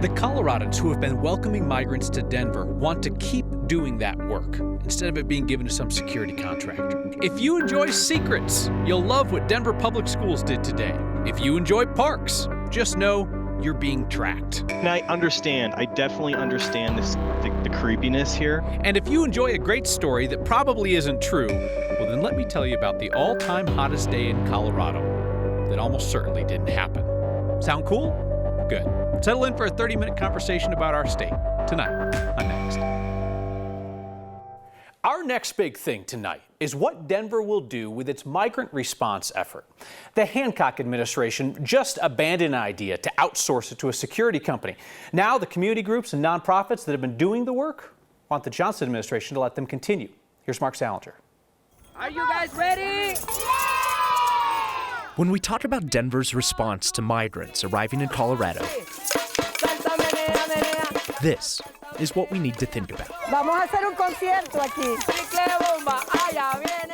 The Coloradans who have been welcoming migrants to Denver want to keep doing that work instead of it being given to some security contractor. If you enjoy secrets, you'll love what Denver Public Schools did today. If you enjoy parks, just know you're being tracked. And I understand. I definitely understand the creepiness here. And if you enjoy a great story that probably isn't true, well then let me tell you about the all-time hottest day in Colorado that almost certainly didn't happen. Sound cool? Good. Settle in for a 30-minute conversation about our state tonight on Next. Our next big thing tonight is what Denver will do with its migrant response effort. The Hancock administration just abandoned an idea to outsource it to a security company. Now the community groups and nonprofits that have been doing the work want the Johnson administration to let them continue. Here's Mark Salinger. Are you guys ready? When we talk about Denver's response to migrants arriving in Colorado, this is what we need to think about.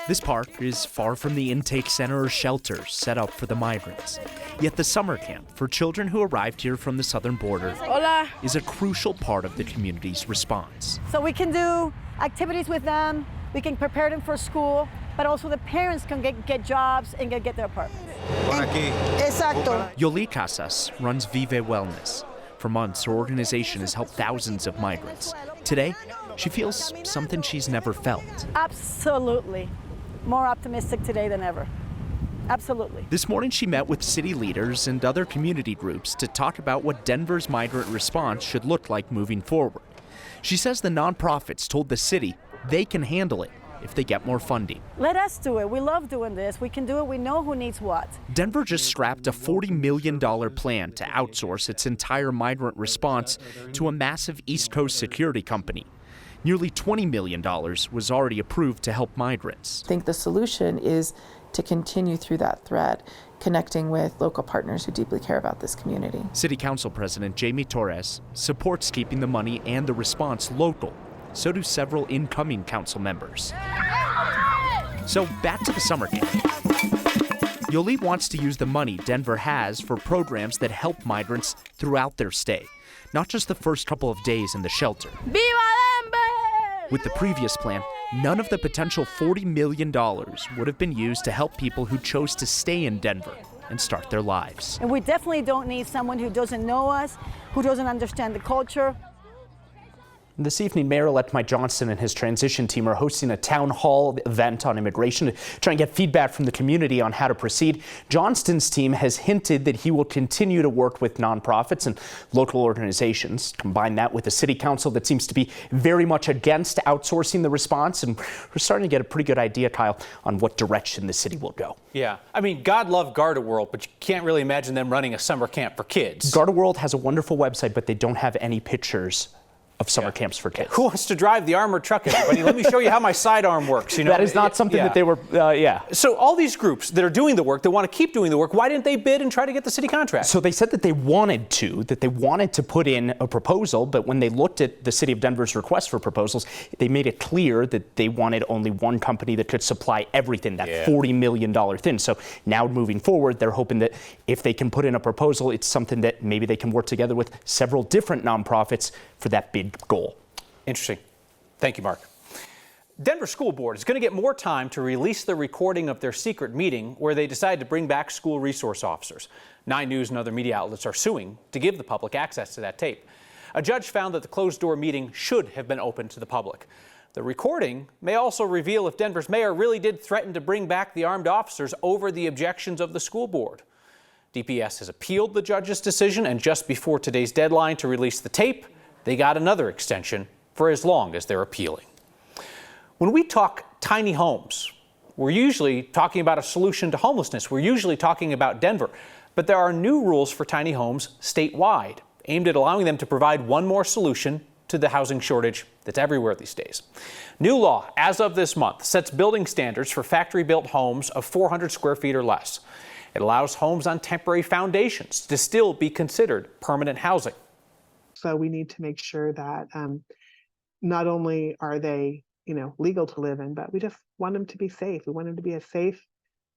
This park is far from the intake center or shelters set up for the migrants. Yet the summer camp for children who arrived here from the southern border is a crucial part of the community's response. So we can do activities with them, we can prepare them for school, but also the parents can get jobs and get their apartments. Exacto. Yoli Casas runs Vive Wellness. For months, her organization has helped thousands of migrants. Today, she feels something she's never felt. Absolutely. More optimistic today than ever. Absolutely. This morning, she met with city leaders and other community groups to talk about what Denver's migrant response should look like moving forward. She says the nonprofits told the city they can handle it if they get more funding. Let us do it. We love doing this. We can do it. We know who needs what. Denver just scrapped a $40 million plan to outsource its entire migrant response to a massive East Coast security company. Nearly $20 million was already approved to help migrants. I think the solution is to continue through that thread, connecting with local partners who deeply care about this community. City Council President Jamie Torres supports keeping the money and the response local. So do several incoming council members. So back to the summer camp. Yoli wants to use the money Denver has for programs that help migrants throughout their stay, not just the first couple of days in the shelter. Viva Denver! With the previous plan, none of the potential $40 million would have been used to help people who chose to stay in Denver and start their lives. And we definitely don't need someone who doesn't know us, who doesn't understand the culture. This evening, Mayor-elect Mike Johnston and his transition team are hosting a town hall event on immigration to try and get feedback from the community on how to proceed. Johnston's team has hinted that he will continue to work with nonprofits and local organizations. Combine that with a city council that seems to be very much against outsourcing the response, and we're starting to get a pretty good idea, Kyle, on what direction the city will go. Yeah, I mean, God love Garda World, but you can't really imagine them running a summer camp for kids. Garda World has a wonderful website, but they don't have any pictures of summer camps for kids. Who wants to drive the armored truck, everybody? Let me show you how my sidearm works. You know, that is not something that they were, So all these groups that are doing the work, that want to keep doing the work, why didn't they bid and try to get the city contract? So they said that they wanted to put in a proposal, but when they looked at the city of Denver's request for proposals, they made it clear that they wanted only one company that could supply everything, that $40 million thing. So now moving forward, they're hoping that if they can put in a proposal, it's something that maybe they can work together with several different nonprofits for that big goal. Interesting. Thank you, Mark. Denver School Board is going to get more time to release the recording of their secret meeting where they decided to bring back school resource officers. 9 News and other media outlets are suing to give the public access to that tape. A judge found that the closed-door meeting should have been open to the public. The recording may also reveal if Denver's mayor really did threaten to bring back the armed officers over the objections of the school board. DPS has appealed the judge's decision, and just before today's deadline to release the tape, they got another extension for as long as they're appealing. When we talk tiny homes, we're usually talking about a solution to homelessness. We're usually talking about Denver. But there are new rules for tiny homes statewide, aimed at allowing them to provide one more solution to the housing shortage that's everywhere these days. New law, as of this month, sets building standards for factory-built homes of 400 square feet or less. It allows homes on temporary foundations to still be considered permanent housing. So we need to make sure that not only are they, legal to live in, but we just want them to be safe. We want them to be a safe,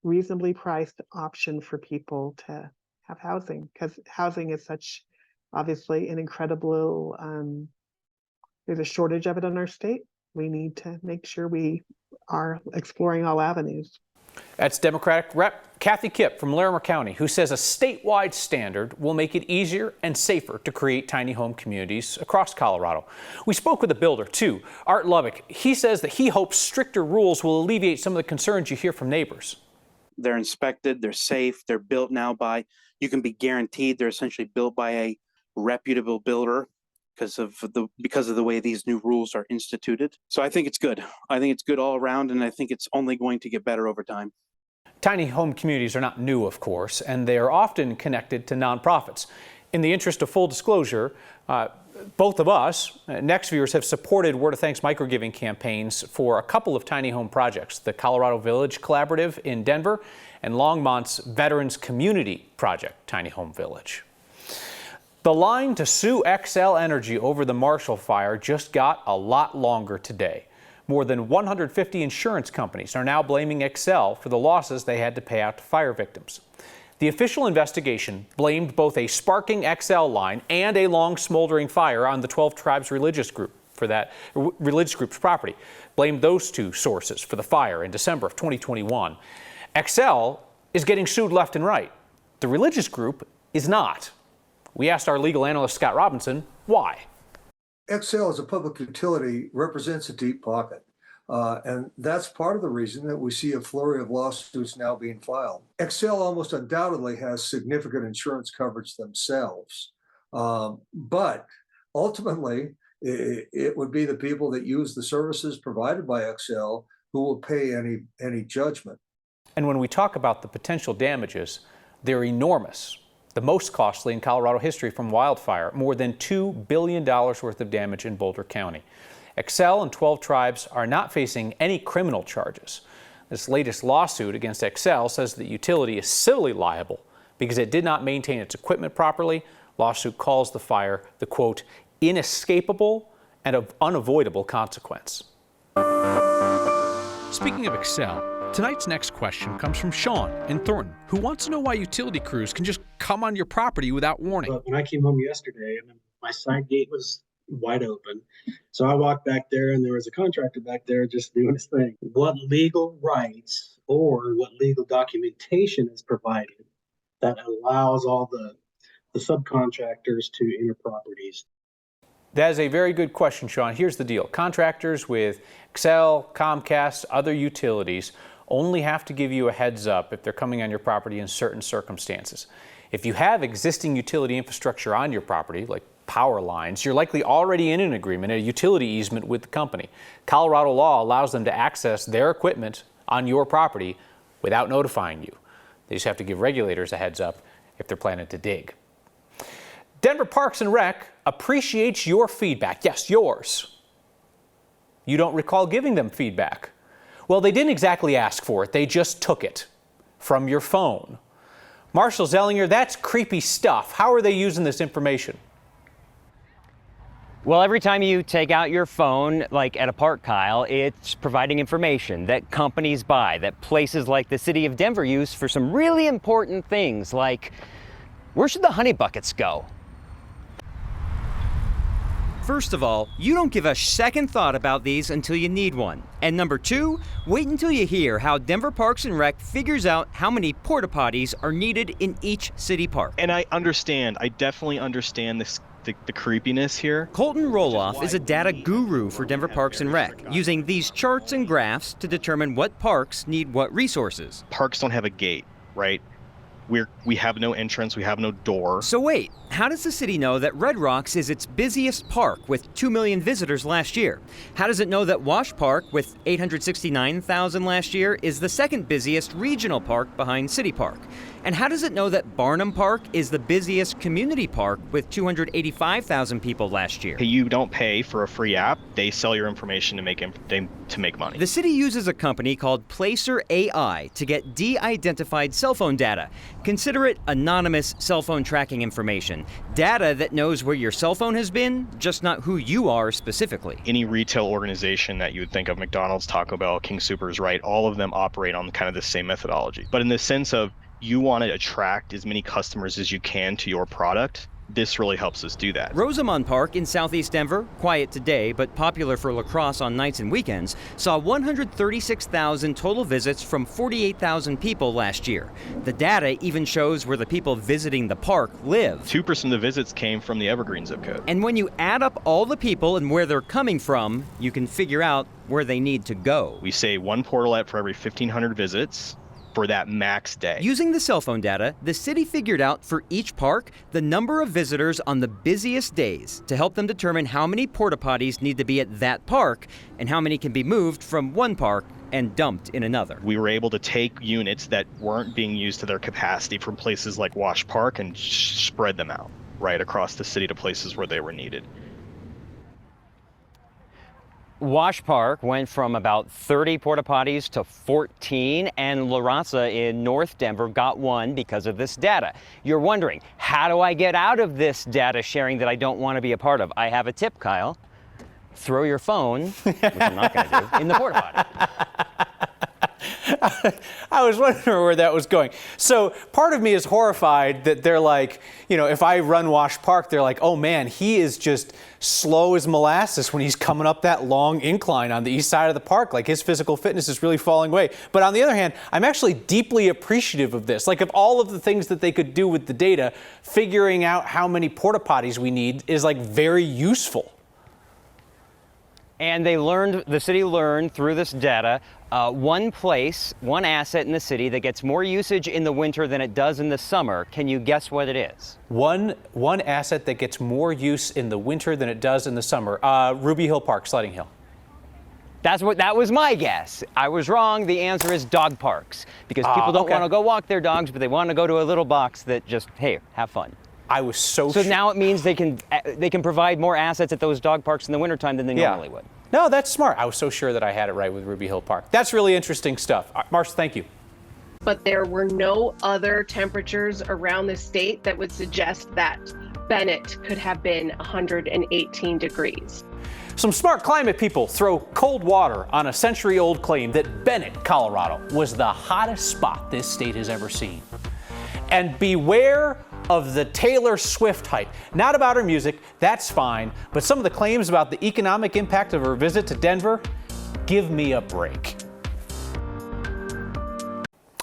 reasonably priced option for people to have housing, because housing is such obviously an incredible, there's a shortage of it in our state. We need to make sure we are exploring all avenues. That's Democratic Rep. Kathy Kipp from Larimer County, who says a statewide standard will make it easier and safer to create tiny home communities across Colorado. We spoke with a builder, too, Art Lubbock. He says that he hopes stricter rules will alleviate some of the concerns you hear from neighbors. They're inspected, they're safe, they're built now by, you can be guaranteed they're essentially built by a reputable builder because of the way these new rules are instituted. So I think it's good. I think it's good all around, and I think it's only going to get better over time. Tiny home communities are not new, of course, and they are often connected to nonprofits. In the interest of full disclosure, both of us, Next Viewers, have supported Word of Thanks microgiving campaigns for a couple of tiny home projects, the Colorado Village Collaborative in Denver and Longmont's Veterans Community Project, Tiny Home Village. The line to sue Xcel Energy over the Marshall fire just got a lot longer today. More than 150 insurance companies are now blaming Xcel for the losses they had to pay out to fire victims. The official investigation blamed both a sparking Xcel line and a long smoldering fire on the 12 Tribes religious group for that religious group's property. Blamed those two sources for the fire in December of 2021. Xcel is getting sued left and right. The religious group is not. We asked our legal analyst, Scott Robinson, why. Xcel as a public utility represents a deep pocket. And that's part of the reason that we see a flurry of lawsuits now being filed. Xcel almost undoubtedly has significant insurance coverage themselves. But ultimately, it would be the people that use the services provided by Xcel who will pay any judgment. And when we talk about the potential damages, they're enormous. The most costly in Colorado history from wildfire, more than $2 billion worth of damage in Boulder County. Xcel and 12 Tribes are not facing any criminal charges. This latest lawsuit against Xcel says the utility is civilly liable because it did not maintain its equipment properly. Lawsuit calls the fire the, quote, inescapable and of unavoidable consequence. Speaking of Xcel, tonight's next question comes from Sean in Thornton, who wants to know why utility crews can just come on your property without warning. When I came home yesterday, my side gate was wide open. So I walked back there and there was a contractor back there just doing his thing. What legal rights or what legal documentation is provided that allows all the subcontractors to enter properties? That is a very good question, Sean. Here's the deal. Contractors with Xcel, Comcast, other utilities only have to give you a heads up if they're coming on your property in certain circumstances. If you have existing utility infrastructure on your property, like power lines, you're likely already in an agreement, a utility easement with the company. Colorado law allows them to access their equipment on your property without notifying you. They just have to give regulators a heads up if they're planning to dig. Denver Parks and Rec appreciates your feedback. Yes, yours. You don't recall giving them feedback. Well, they didn't exactly ask for it. They just took it from your phone. Marshall Zellinger, that's creepy stuff. How are they using this information? Well, every time you take out your phone, like at a park, Kyle, it's providing information that companies buy, that places like the city of Denver use for some really important things, like where should the honey buckets go? First of all, you don't give a second thought about these until you need one. And number two, wait until you hear how Denver Parks and Rec figures out how many porta potties are needed in each city park. And I definitely understand this. The creepiness here. Colton Roloff is a data guru for Denver Parks and Rec, using these charts and graphs to determine what parks need what resources. Parks don't have a gate, right? We have no entrance, we have no door. So wait, how does the city know that Red Rocks is its busiest park with 2 million visitors last year? How does it know that Wash Park with 869,000 last year is the second busiest regional park behind City Park? And how does it know that Barnum Park is the busiest community park with 285,000 people last year? You don't pay for a free app. They sell your information to make money. The city uses a company called Placer AI to get de-identified cell phone data. Consider it anonymous cell phone tracking information. Data that knows where your cell phone has been, just not who you are specifically. Any retail organization that you would think of, McDonald's, Taco Bell, King Soopers, right? All of them operate on kind of the same methodology. But in the sense of you want to attract as many customers as you can to your product, this really helps us do that. Rosamond Park in southeast Denver, quiet today but popular for lacrosse on nights and weekends, saw 136,000 total visits from 48,000 people last year. The data even shows where the people visiting the park live. 2% of the visits came from the Evergreen zip code. And when you add up all the people and where they're coming from, you can figure out where they need to go. We say one portalet for every 1,500 visits for that max day. Using the cell phone data, the city figured out for each park the number of visitors on the busiest days to help them determine how many porta potties need to be at that park and how many can be moved from one park and dumped in another. We were able to take units that weren't being used to their capacity from places like Wash Park and spread them out right across the city to places where they were needed. Wash Park went from about 30 porta potties to 14, and La Raza in North Denver got one because of this data. You're wondering, how do I get out of this data sharing that I don't want to be a part of? I have a tip, Kyle. Throw your phone, which I'm not going to do, in the porta potty. I was wondering where that was going. So part of me is horrified that they're like, you know, if I run Wash Park, they're like, oh man, he is just slow as molasses when he's coming up that long incline on the east side of the park. Like his physical fitness is really falling away. But on the other hand, I'm actually deeply appreciative of this. Like of all of the things that they could do with the data, figuring out how many porta potties we need is like very useful. And the city learned through this data, one asset in the city that gets more usage in the winter than it does in the summer. Can you guess what it is? One asset that gets more use in the winter than it does in the summer. Ruby Hill Park, Sledding Hill. That was my guess. I was wrong. The answer is dog parks, because people don't want to go walk their dogs, but they want to go to a little box that just, hey, have fun. I was so now it means they can provide more assets at those dog parks in the wintertime than they normally would. No, that's smart. I was so sure that I had it right with Ruby Hill Park. That's really interesting stuff. Marcia, thank you. But there were no other temperatures around the state that would suggest that Bennett could have been 118 degrees. Some smart climate people throw cold water on a century-old claim that Bennett, Colorado, was the hottest spot this state has ever seen. And beware of the Taylor Swift hype. Not about her music, that's fine, but some of the claims about the economic impact of her visit to Denver, give me a break.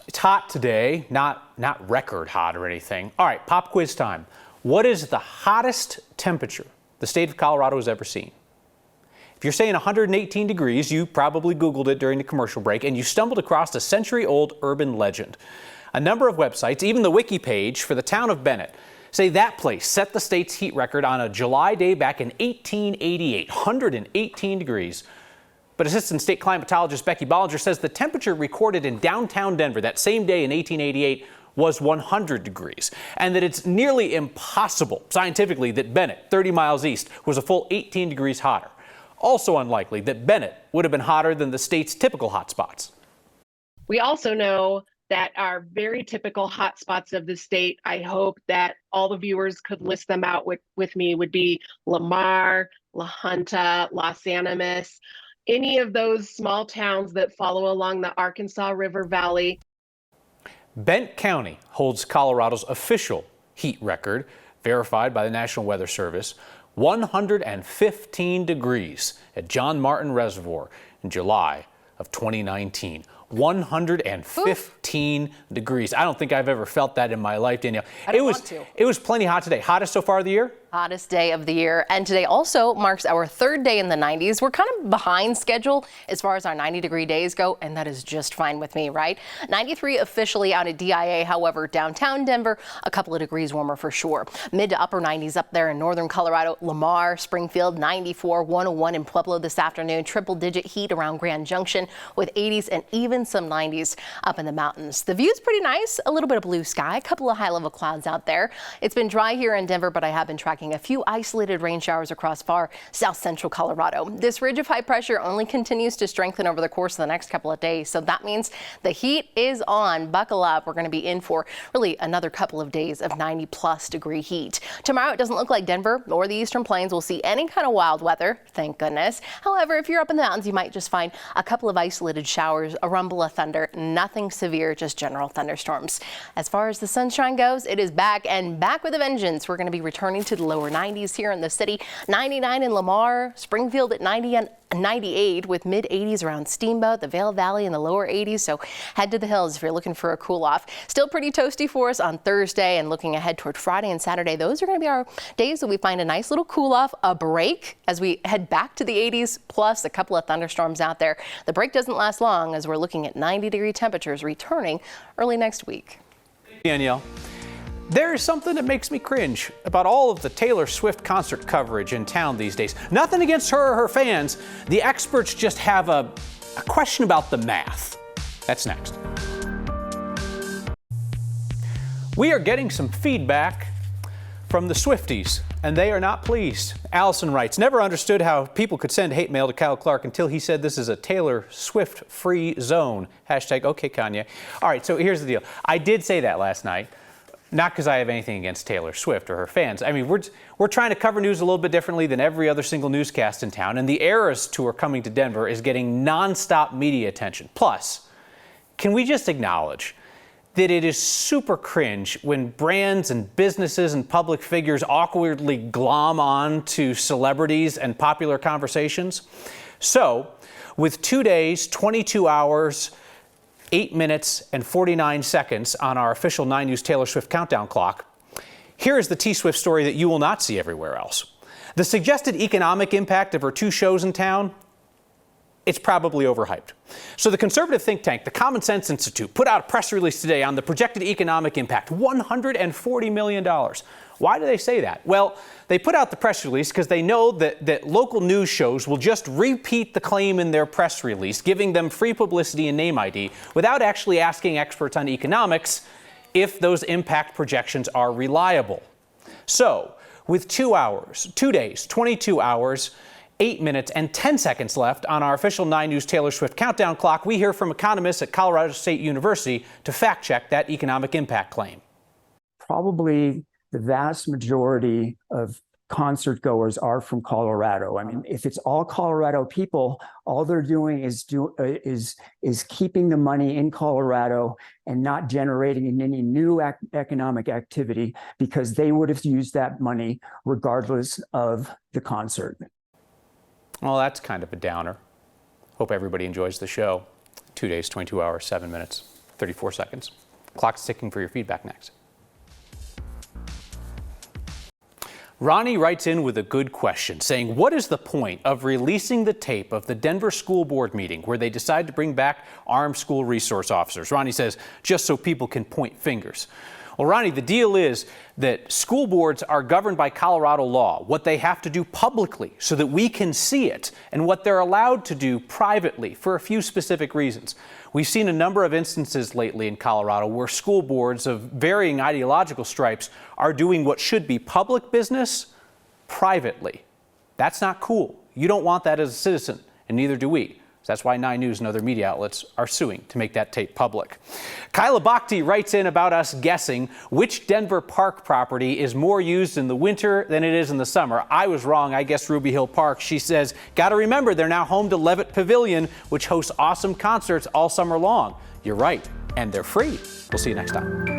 It's hot today, not record hot or anything. All right, pop quiz time. What is the hottest temperature the state of Colorado has ever seen? If you're saying 118 degrees, you probably Googled it during the commercial break and you stumbled across a century-old urban legend. A number of websites, even the wiki page for the town of Bennett, say that place set the state's heat record on a July day back in 1888, 118 degrees. But Assistant State Climatologist Becky Bollinger says the temperature recorded in downtown Denver that same day in 1888 was 100 degrees, and that it's nearly impossible scientifically that Bennett, 30 miles east, was a full 18 degrees hotter. Also unlikely that Bennett would have been hotter than the state's typical hotspots. We also know that are very typical hotspots of the state. I hope that all the viewers could list them out with me, would be Lamar, La Junta, Los Animas, any of those small towns that follow along the Arkansas River Valley. Bent County holds Colorado's official heat record, verified by the National Weather Service, 115 degrees at John Martin Reservoir in July of 2019. 115 degrees. I don't think I've ever felt that in my life, Danielle. It was plenty hot today. Hottest so far of the year? Hottest day of the year. And today also marks our third day in the 90s. We're kind of behind schedule as far as our 90-degree days go, and that is just fine with me, right? 93 officially out at DIA. However, downtown Denver, a couple of degrees warmer for sure. Mid to upper 90s up there in northern Colorado. Lamar, Springfield, 94, 101 in Pueblo this afternoon. Triple-digit heat around Grand Junction with 80s and even some 90s up in the mountains. The view's pretty nice. A little bit of blue sky, a couple of high-level clouds out there. It's been dry here in Denver, but I have been tracking a few isolated rain showers across far south central Colorado. This ridge of high pressure only continues to strengthen over the course of the next couple of days. So that means the heat is on. Buckle up. We're going to be in for really another couple of days of 90+ degree heat. Tomorrow, it doesn't look like Denver or the Eastern Plains will see any kind of wild weather. Thank goodness. However, if you're up in the mountains, you might just find a couple of isolated showers around rumble of thunder. Nothing severe, just general thunderstorms. As far as the sunshine goes, it is back and back with a vengeance. We're going to be returning to the lower 90s here in the city. 99 in Lamar, Springfield at 90 and 98 with mid 80s around Steamboat, the Vail Valley in the lower 80s. So head to the hills if you're looking for a cool off. Still pretty toasty for us on Thursday, and looking ahead toward Friday and Saturday. Those are going to be our days that we find a nice little cool off, a break as we head back to the 80s, plus a couple of thunderstorms out there. The break doesn't last long as we're looking at 90-degree temperatures returning early next week. Danielle. There is something that makes me cringe about all of the Taylor Swift concert coverage in town these days. Nothing against her or her fans. The experts just have a question about the math. That's next. We are getting some feedback from the Swifties, and they are not pleased. Allison writes, never understood how people could send hate mail to Kyle Clark until he said this is a Taylor Swift-free zone. Hashtag okay, Kanye. All right, so here's the deal. I did say that last night. Not because I have anything against Taylor Swift or her fans. I mean, we're trying to cover news a little bit differently than every other single newscast in town, and the Eras Tour coming to Denver is getting nonstop media attention. Plus, can we just acknowledge that it is super cringe when brands and businesses and public figures awkwardly glom on to celebrities and popular conversations? So, with 2 days, 22 hours, 8 minutes and 49 seconds on our official 9 News Taylor Swift countdown clock, here is the T-Swift story that you will not see everywhere else. The suggested economic impact of her 2 shows in town, it's probably overhyped. So the conservative think tank, the Common Sense Institute, put out a press release today on the projected economic impact, $140 million. Why do they say that? Well, they put out the press release because they know that local news shows will just repeat the claim in their press release, giving them free publicity and name ID without actually asking experts on economics if those impact projections are reliable. So, with 2 days, 22 hours, 8 minutes and 10 seconds left on our official 9 News Taylor Swift countdown clock, we hear from economists at Colorado State University to fact check that economic impact claim. Probably the vast majority of concert goers are from Colorado. I mean, if it's all Colorado people, all they're doing is keeping the money in Colorado and not generating any new economic activity, because they would have used that money regardless of the concert. Well, that's kind of a downer. Hope everybody enjoys the show. 2 days, 22 hours, 7 minutes, 34 seconds. Clock's ticking for your feedback next. Ronnie writes in with a good question, saying, what is the point of releasing the tape of the Denver School Board meeting where they decide to bring back armed school resource officers? Ronnie says, just so people can point fingers. Well, Ronnie, the deal is that school boards are governed by Colorado law, what they have to do publicly so that we can see it, and what they're allowed to do privately for a few specific reasons. We've seen a number of instances lately in Colorado where school boards of varying ideological stripes are doing what should be public business privately. That's not cool. You don't want that as a citizen, and neither do we. So that's why 9 News and other media outlets are suing to make that tape public. Kyla Bhakti writes in about us guessing which Denver park property is more used in the winter than it is in the summer. I was wrong. I guessed Ruby Hill Park. She says, got to remember, they're now home to Levitt Pavilion, which hosts awesome concerts all summer long. You're right, and they're free. We'll see you next time.